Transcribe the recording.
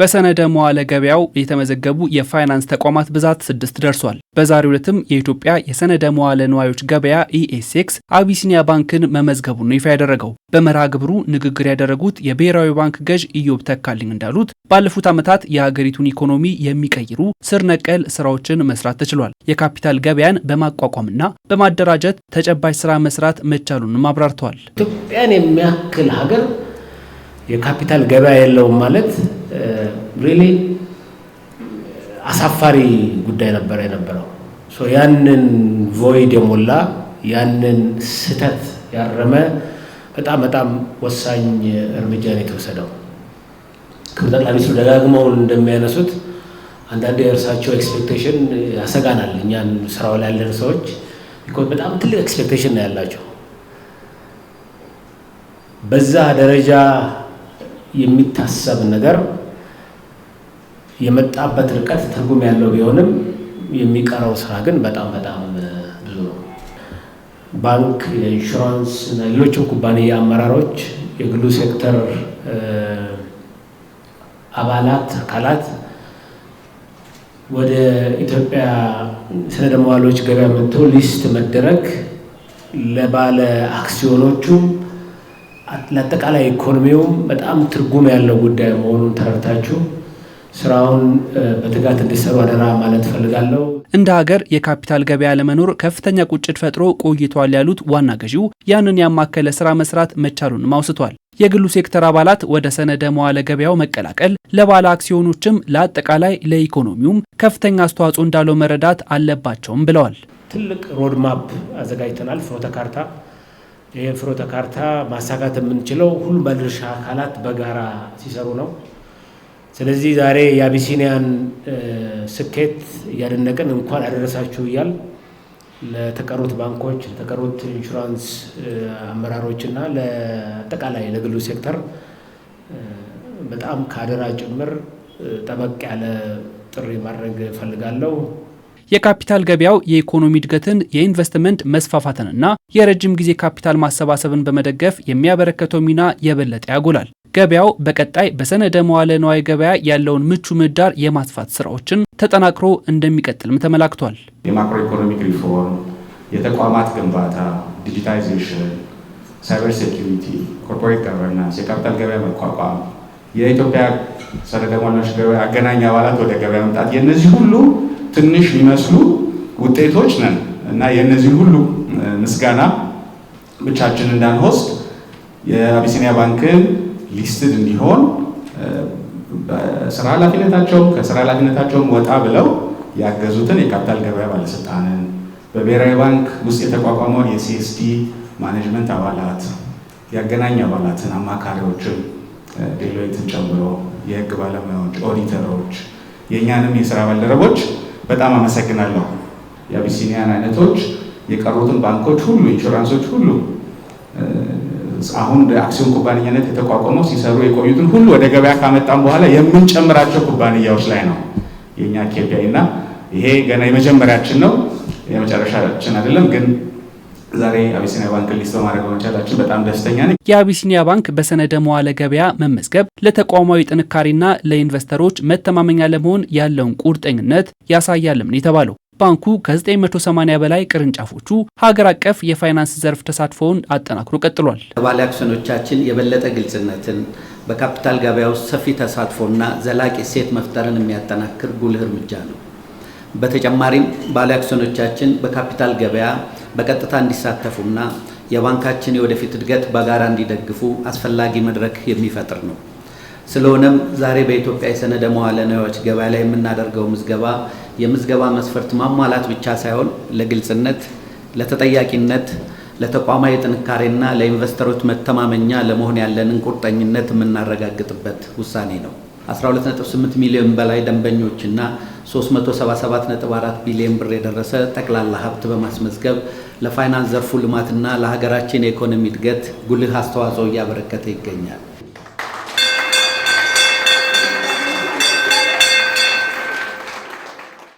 በሰነደ መዋለ ገበያው የተመዘገቡ የፋይናንስ ተቋማት ብዛት 6 ደርሷል። በዛሬው ዕለትም የኢትዮጵያ የሰነደ መዋለ ንዋዮች ገበያ ኢኤስኤክስ አቢሲኒያ ባንክን መመዝገቡን ነው ይፋ ያደረገው። በመርሃ ግብሩ ንግግር ያደረጉት የብሔራዊ ባንክ ገዥ ኢዮብ ተካልኝ እንዳሉት ባለፉት ዓመታት የሀገሪቱን ኢኮኖሚ የሚቀይሩ ስር ነቀል ስራዎችን መስራት ተችሏል። የካፒታል ገበያን በማቋቋምና በማደራጀት ተጨባጭ ስራ መስራት መቻሉንም አብራርተዋል። ኢትዮጵያን የሚያክል ሀገር የካፒታል ገበያ የለውም ማለት ሪሊ አሳፋሪ ጉዳይ ነበር የነበረው። ያንን ቮይድ የሞላ ያንን ስህተት ያረመ በጣም ወሳኝ እርምጃ ነው የተወሰደው። ክቡር ጠቅላይ ሚኒስትሩ ደጋግመው እንደሚያነሱት አንዳንድ የእርሳቸው ኤክስፔክቴሽን ያሰጋናል። እኛን ስራው ላይ ያለን ሰዎች በጣም ትልቅ ኤክስፔክቴሽን ነው ያላቸው። በዛ ደረጃ የሚታሰብ ነገር የመጣበት ርቀት ትርጉም ያለው ቢሆንም የሚቀረው ስራ ግን በጣም ብዙ ነው። ባንክ፣ የኢንሹራንስ እና ሌሎችም ኩባንያ አመራሮች፣ የግሉ ሴክተር አካላት ወደ ኢትዮጵያ ሰነደ መዋዕሎች ገበያ መጥተው ሊስት መደረግ ለባለ አክሲዮኖቹም ለአጠቃላይ ኢኮኖሚውም በጣም ትርጉም ያለው ጉዳይ መሆኑን ተረድታችሁ ስራውን በትጋት እንዲሰሩ አደራ ማለት ፈልጋለሁ። እንደ ሀገር የካፒታል ገበያ ለመኖር ከፍተኛ ቁጭት ፈጥሮ ቆይቷል ያሉት ዋና ገዢው ያንን ያማከለ ስራ መስራት መቻሉንም አውስቷል። የግሉ ሴክተር አባላት ወደ ሰነደ መዋለ ገበያው መቀላቀል ለባለ አክሲዮኖችም ለአጠቃላይ ለኢኮኖሚውም ከፍተኛ አስተዋጽኦ እንዳለው መረዳት አለባቸውም ብለዋል። ትልቅ ሮድማፕ አዘጋጅተናል፣ ፍኖተ ካርታ። ይሄ ፍኖተ ካርታ ማሳካት የምንችለው ሁሉም ባለድርሻ አካላት በጋራ ሲሰሩ ነው። ስለዚህ ዛሬ የአቢሲኒያን ስኬት እያደነቅን እንኳን አደረሳችሁ እያል ለተቀሩት ባንኮች፣ ለተቀሩት ኢንሹራንስ አመራሮች እና ለአጠቃላይ ለግሉ ሴክተር በጣም ካደራ ጭምር ጠበቅ ያለ ጥሪ ማድረግ እፈልጋለሁ። የካፒታል ገበያው የኢኮኖሚ እድገትን፣ የኢንቨስትመንት መስፋፋትንና የረጅም ጊዜ ካፒታል ማሰባሰብን በመደገፍ የሚያበረከተው ሚና የበለጠ ያጎላል። ገበያው በቀጣይ በሰነደ መዋለ ንዋይ ገበያ ያለውን ምቹ ምህዳር የማስፋት ስራዎችን ተጠናክሮ እንደሚቀጥልም ተመላክቷል። የማክሮ ኢኮኖሚክ ሪፎርም፣ የተቋማት ግንባታ፣ ዲጂታይዜሽን፣ ሳይበር ሴኩሪቲ፣ ኮርፖሬት ገቨርናንስ፣ የካፒታል ገበያ መቋቋም፣ የኢትዮጵያ ሰነደ መዋዕሎች ገበያ አገናኝ አባላት ወደ ገበያ መምጣት የነዚህ ሁሉ ትንሽ የሚመስሉ ውጤቶች ነን እና የነዚህ ሁሉ ምስጋና ብቻችን እንዳንወስድ የአቢሲኒያ ባንክን ሊስትድ እንዲሆን በስራ ኃላፊነታቸው ከስራ ኃላፊነታቸውም ወጣ ብለው ያገዙትን የካፒታል ገበያ ባለስልጣንን፣ በብሔራዊ ባንክ ውስጥ የተቋቋመውን የሲኤስዲ ማኔጅመንት አባላት፣ የአገናኝ አባላትን፣ አማካሪዎችን፣ ዴሎይትን ጨምሮ የህግ ባለሙያዎች፣ ኦዲተሮች፣ የእኛንም የስራ ባልደረቦች በጣም አመሰግናለሁ። የአቢሲኒያን አይነቶች የቀሩትን ባንኮች ሁሉ፣ ኢንሹራንሶች ሁሉ አሁን አክሲዮን ኩባንያነት የተቋቋመው ሲሰሩ የቆዩትን ሁሉ ወደ ገበያ ካመጣን በኋላ የምንጨምራቸው ኩባንያዎች ላይ ነው የኛ ኬፒአይ እና ይሄ ገና የመጀመሪያችን ነው፣ የመጨረሻችን አይደለም። ግን ዛሬ አቢሲኒያ ባንክ ሊስት በማድረግ በመቻላችን በጣም ደስተኛ ነኝ። የአቢሲኒያ ባንክ በሰነደ መዋለ ገበያ መመዝገብ ለተቋማዊ ጥንካሬና ለኢንቨስተሮች መተማመኛ ለመሆን ያለውን ቁርጠኝነት ያሳያልም ነው የተባለው። ባንኩ ከ980 በላይ ቅርንጫፎቹ ሀገር አቀፍ የፋይናንስ ዘርፍ ተሳትፎውን አጠናክሮ ቀጥሏል። ባለ አክሲዮኖቻችን የበለጠ ግልጽነትን፣ በካፒታል ገበያ ውስጥ ሰፊ ተሳትፎና ዘላቂ እሴት መፍጠርን የሚያጠናክር ጉልህ እርምጃ ነው። በተጨማሪም ባለ አክሲዮኖቻችን በካፒታል ገበያ በቀጥታ እንዲሳተፉና የባንካችን የወደፊት እድገት በጋራ እንዲደግፉ አስፈላጊ መድረክ የሚፈጥር ነው። ስለሆነም ዛሬ በኢትዮጵያ የሰነደ መዋለ ንዋዮች ገበያ ላይ የምናደርገው ምዝገባ የምዝገባ መስፈርት ማሟላት ብቻ ሳይሆን ለግልጽነት፣ ለተጠያቂነት፣ ለተቋማዊ ጥንካሬና ለኢንቨስተሮች መተማመኛ ለመሆን ያለንን ቁርጠኝነት የምናረጋግጥበት ውሳኔ ነው። 12.8 ሚሊዮን በላይ ደንበኞችና 377.4 ቢሊዮን ብር የደረሰ ጠቅላላ ሀብት በማስመዝገብ ለፋይናንስ ዘርፉ ልማትና ለሀገራችን የኢኮኖሚ እድገት ጉልህ አስተዋጽኦ እያበረከተ ይገኛል።